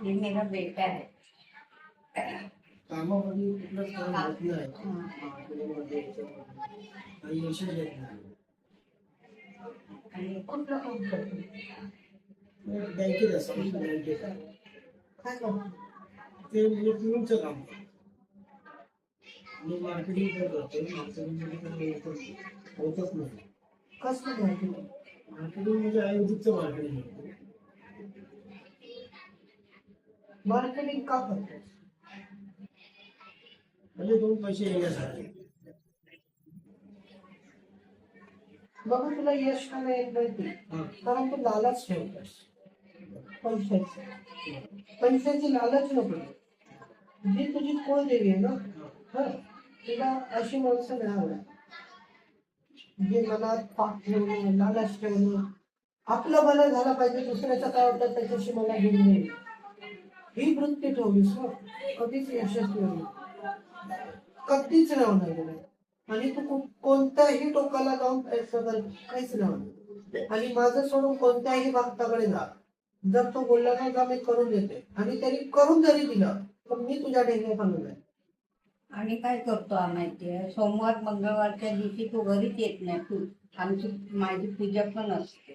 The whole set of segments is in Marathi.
ये मेरा बेटा है. कामामध्ये कुठलंच काम होत नाही आणि यश येत नाही. आणि कुठलं काम करतो? बँकेत असतो बँकेत काय करतो? ते म्हणजे पिऊनचं काम मी मार्केटिंग पण करतो. मार्केटिंगमध्ये पण होतच नाही. कसलं माहिती? मार्केटिंग म्हणजे आयुर्वेदिकचं मार्केटिंग करतो. मार्केटिंग का करतो? म्हणजे दोन पैसे येण्यासाठी. बघा तुला यश का नाही येत माहिती? कारण तू लालच ठेवतोस पैशाची लालच नको. जी तुझी कुलदेवी आहे ना, तिला अशी माणसं नाही आवडत जे मनात पाप ठेवणं, लालच ठेवणं. आपलं भलं झालं पाहिजे, दुसऱ्याचं काय वाटतं त्याच्याशी मला घेऊन नाही, ही वृत्ती ठेवलीस ना, कधीच यशस्वी होईल, कधीच नाही होणार. आणि तू कोणत्याही टोकाला जाऊन प्रयत्न कर, काहीच नाही होणार. आणि माझं सोडून कोणत्याही भक्ताकडे जा, जर तो बोलला ना जा मी करून देते, आणि त्यांनी करून जरी दिलं तर मी तुझ्या ढेंगे खालून आहे. आणि काय करतो माहितीये, सोमवार मंगळवारच्या दिवशी तू घरीच येत नाही. तू आमची माझी पूजा पण असते,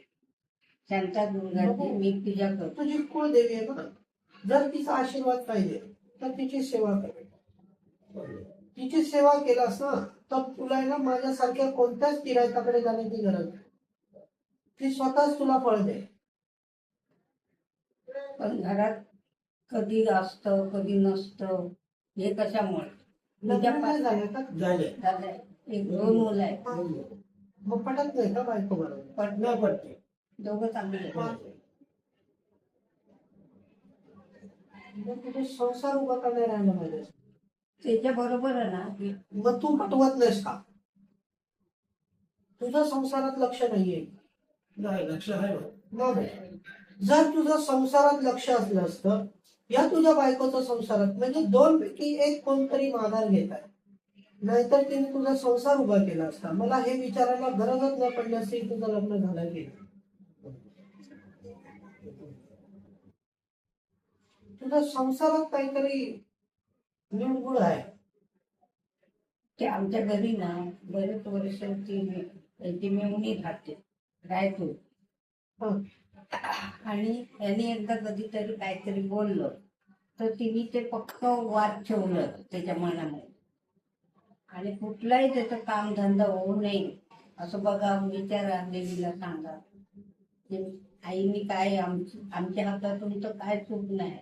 शांता दुर्गाची मी पूजा करतो. तुझी कुळदेवी आहे ना, जर तिचा आशीर्वाद पाहिजे तर तिची सेवा कर. तिची सेवा केलास ना तर तुला ना माझ्यासारख्या कोणत्याच तिरायताकडे जाण्याची गरज नाही. ती स्वतःच तुला फळ दे. पण घरात कधी असतं कधी नसतं, हे कशामुळे? लग्न नाही झालं का? झाले. एक दोन मुलं आहेत. मग पटत नाही का बायको बरोबर? नाही पडते. दोघं चांगले आहेत. तुझे संसार उभा का नाही राहिला पाहिजे? त्याच्या बरोबर आहे ना. मग तू पटवत नाहीस का? तुझं संसारात लक्ष नाहीये. नाही लक्ष आहे. मग जर तुझं संसारात लक्ष असलं असतं, या तुझ्या बायकोचं संसारात, म्हणजे दोन पैकी एक कोणतरी माघार घेत आहे, नाहीतर तिने तुझा संसार उभा केला असता. मला हे विचारायला गरजच नाही पडली असती तुझं लग्न झालं की. तुझ्या संसारात काहीतरी निवडगुड आहे. ते आमच्या घरी ना बरेच वर्ष ती मेवणी राहतो. आणि यांनी एकदा कधीतरी काहीतरी बोललं तर तिने ते फक्त वाद ठेवलं त्याच्या मनामध्ये. आणि कुठलाही त्याचं काम धंदा होऊ नये असं बघा, विचारा देवीला सांगा. आईने काय आमच्या हातातून तर काय चूक नाही.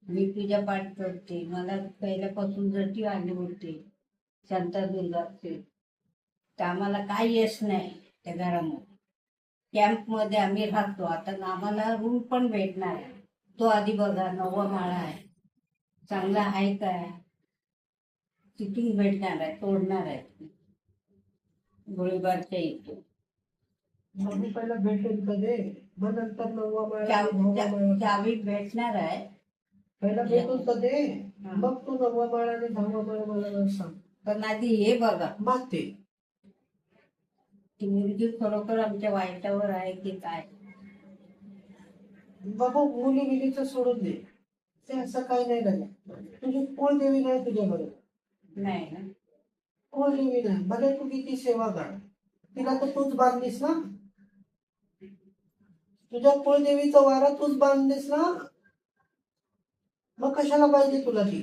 मी पूजा पाठ करते, मला पहिल्यापासून जटी आली होती शांता दुर्गाचे, तर आम्हाला काय यश नाही त्या घरामध्ये. कॅम्प मध्ये आम्ही राहतो, आता आम्हाला रूम पण भेटणार आहे. तो आधी बघा 9वा माळा आहे, चांगला आहे काय? तिथून भेटणार आहे, तोडणार आहे गोळीबारच्या इथून. मग पहिला भेटेल कधी, मग नंतर 9वा माळा चावी भेटणार आहे. पहिला भेटून तर दे, मग तू 9वा माळा आणि 10वा माळा मला सांग. पण आधी हे बघा मागते ती मुलगी खरोखर आमच्या वाईटावर आहे की काय. बाबा मुली बिलीचं सोडून दे, ते असं काही नाही झालं. तुझी कुळदेवी नाही तुझ्या बरोबर? नाही ना, कुळदेवी नाही. भले तू किती सेवा कर, तिला तर तूच बांधलीस ना. तुझ्या कुळदेवीचा वारा तूच बांधलीस ना, मग कशाला पाहिजे तुला ती?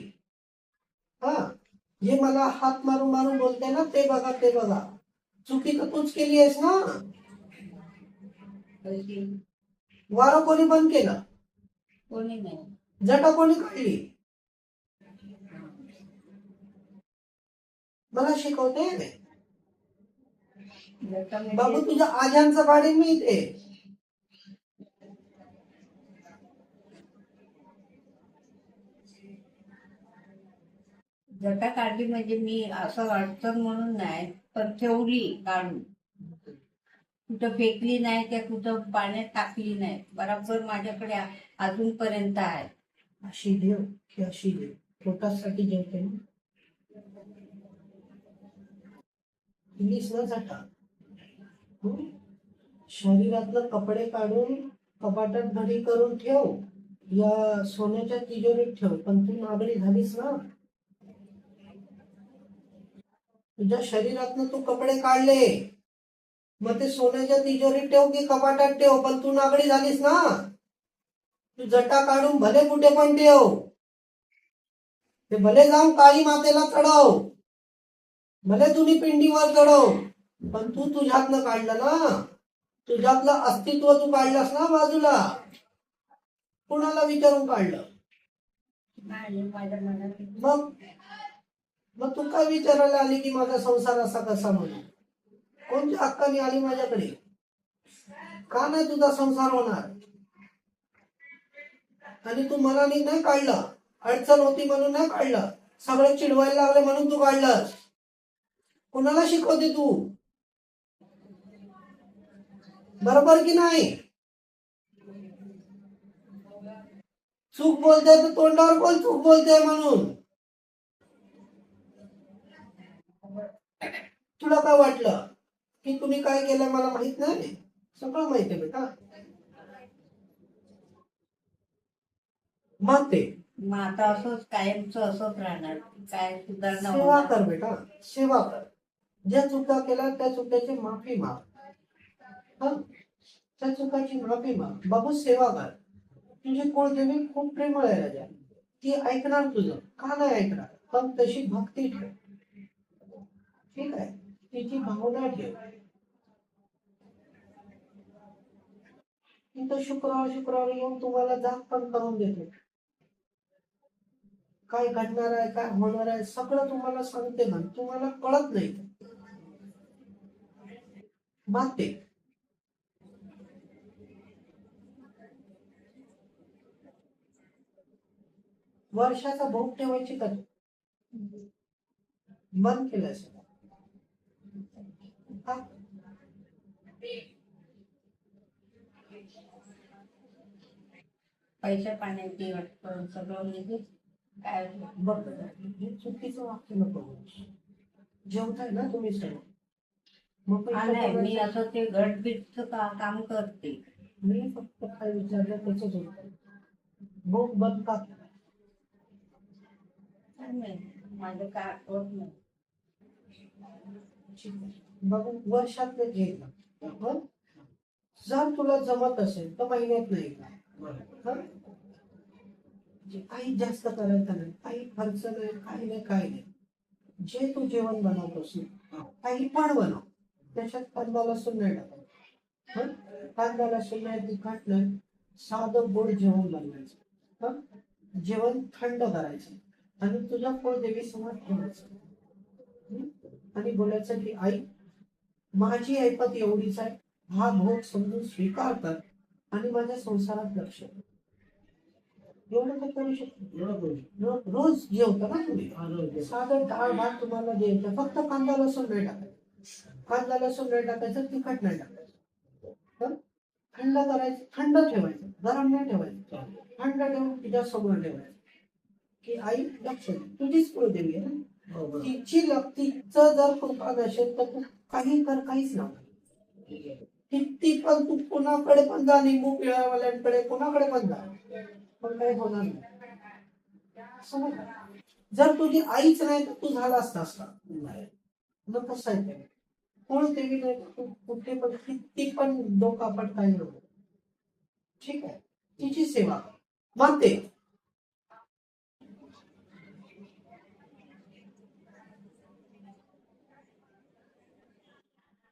हा, जे मला हात मारून मारून बोलते ना ते बघा ते बघा, चुकी तर तूच केली आहेस ना. वारा कोणी बंद केलं? कोणी नाही. जटा कोणी काढली? मला शिकवते बाबू, तुझ्या आजांचा पाडी मी इथे. जटा काढली म्हणजे मी असं अडचण म्हणून नाही, पण ठेवली काढून. कुठं फेकली नाही, त्या कुठं पाण्यात टाकली नाही, बरोबर माझ्याकडे अजूनपर्यंत आहे. अशी देव की अशी देव, पोटासाठी जेवते ना. इंग्लिश न जाता शरीरातलं कपडे काढून कपाटात घडी करून ठेव या सोन्याच्या तिजोरीत ठेव, पण तू नागडी झालीस ना. तुझ्या शरीरातनं तू कपडे काढले, मग ते सोन्याच्या तिजोरीत ठेव की कपाटात ठेव, पण तू नागडी झालीस ना. तू जटा काढून भले कुठे पण ठेव, ते भले जाऊन काळी मातेला चढव, भले तुम्ही पिंडीवर चढव, पण तू तुझ्यातनं काढलं ना. तुझ्यातलं अस्तित्व तू काढलास ना बाजूला. कुणाला विचारून काढलं? नाही, माझ्या मनात मग मग तू काय विचारायला आली की माझा संसार असा कसा म्हणून? कोणत्या हक्काने आली माझ्याकडे? का नाही तुझा संसार होणार? आणि तू मनाने नाही काढलं, अडचण होती म्हणून नाही काढलं, सगळे चिडवायला लागले म्हणून तू काढलंस. कुणाला शिकवते तू? बरोबर की नाही? चूक बोलते तर तोंडावर बोल, चूक बोलते म्हणून. तुला काय वाटलं की तुम्ही काय केलं मला माहित नाही? सगळं माहिती आहे बेटा. मग ते मग आता असंच कायमचं असंच राहणार, काय सुधारणा सेवा होणार? कर बेटा, सेवा कर. ज्या चुका केल्या त्या चुकीची माफी माग. हं? त्या चुकाची माफी माग. बाबू सेवा कर. तुझी कुळदेवी खूप प्रेमळ आहे राजा, ती ऐकणार तुझं. का नाही ऐकणार? पण तशी भक्ती ठेव, ठीक आहे? तिची भावना ठेव. तिथं शुक्रवार येऊन तुम्हाला जाग पण करून देतो. काय घडणार आहे, काय होणार आहे, सगळं तुम्हाला सांगते ना. तुम्हाला कळत नाही माते. वर्षाचा भोग ठेवायची कधी बंद केलं असेल. हा? पैसे पाण्याची वाटत सगळं म्हणजे काय बघ बेटा, हे चुकीचं वाक्य नको बोलूस. जेवताय ना तुम्ही सर्व, मग पैसे नाही, मी कोणाचे? असं ते घटबीटचं काम करते. मी फक्त काय विचारलं त्याच होत. भोग बंद का केला? काय माहिती, माझं काय आठवत नाही. ठीक आहे. बघू वर्षातले घे ना. हं? जर तुला जमत असेल तर महिन्यात नाही का? हं? काही जास्त करायचं नाही, काही खर्च नाही, काही नाही, काही नाही. जे तू जेवण बनवतोस ना, काही पण बनव, त्याच्यात कांदा लसूण नाही टाकायचं. हं? कांदा लसूण नाही, तिखट नाही, साधं गोड जेवण बनवायचं. हं? जेवण थंड करायचं आणि तुझ्या कुळदेवी समोर ठेवायचं. हं? आणि बोलायचं की आई, माझी ऐपत एवढीच आहे, हा भोग समजून स्वीकार कर आणि माझ्या संसारात लक्ष दे. एवढं तर करू शकतो. रोज जेवता ना तुम्ही, साधं डाळ भात तुम्हाला द्यायचं, फक्त कांदा लसूण नाही टाकायचं. कांदा लसूण नाही टाकायचं, तिखट नाही टाकायचं. हं? थंड करायचं, थंड ठेवायचं, गरम नाही ठेवायचं. थंड ठेवून तुझ्या समोर ठेवायचं की आई लक्ष दे, तुझीच कुळदेवी आहे ना. तिचं जर कृपा नसेल तर तू काही कर, काहीच नाही. किती पण तू कुणाकडे पण जा, लिंबू पिळावाल्यांकडे कुणाकडे पण जा, पण काही होणार नाही. असं नाही का? जर तुझी आईच नाही तर तू झाला असतास का? मग कसं आहे ते? कुळदेवी नाही तर तू कुठे पण किती पण डोकापट काही नको, ठीक आहे? तिची सेवा मानते.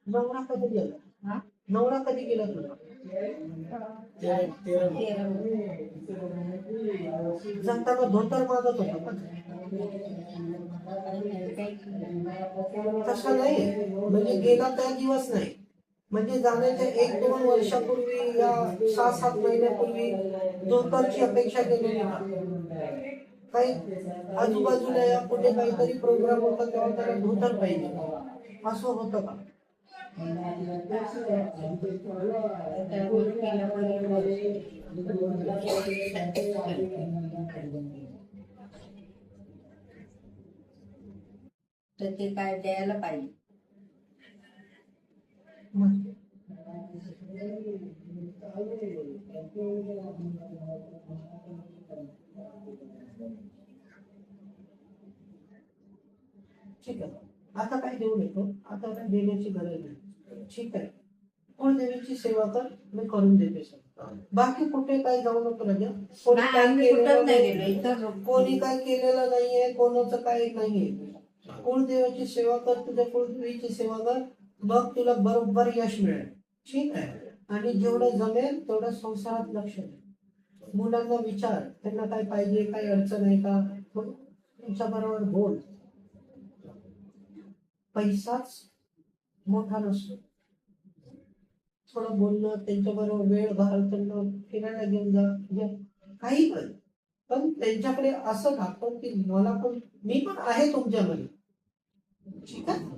नवरा कधी गेला? हा? नवरा कधी गेला तुला? जाताना धोतर मागत होता का? तसं नाही, म्हणजे गेला त्या दिवस नाही, म्हणजे जाण्याच्या 1-2 वर्षापूर्वी या 6-7 महिन्यापूर्वी धोतरची अपेक्षा केलेली का? काही आजूबाजूला या कुठे काहीतरी प्रोग्राम होता तेव्हा त्याला धोतर पाहिजे, असं होतं का? तर ते काय द्यायला पाहिजे. ठीक आहे, आता काय देऊ नको, आता काय देण्याची गरज नाही. ठीक आहे, कुलदेवीची सेवा कर, मी करून देते सर. बाकी कुठे काय जाऊ नको राजा. कोणी नाही, काय आम्ही कुठंच केलेलं नाही नाही, गेलो इथं. कोणी काय केलेलं नाहीये, कोणाचं काही नाहीये. कुलदेवाची सेवा कर, तुझ्या कुलदेवीची सेवा कर, मग तुला बरोबर यश मिळेल. ठीक आहे, आणि जेवढं जमेल तेवढं संसारात लक्ष दे. मुलांना विचार, त्यांना काय पाहिजे, काय अडचण आहे का, त्यांच्या बरोबर बोल. पैसाच मोठा नसतो. थोडं बोलणं, त्यांच्याबरोबर वेळ घालवणं, फिरायला घेऊन जा, काही पण त्यांच्याकडे असं दाखव की मला पण, मी पण आहे तुमच्यामध्ये. ठीक आहे.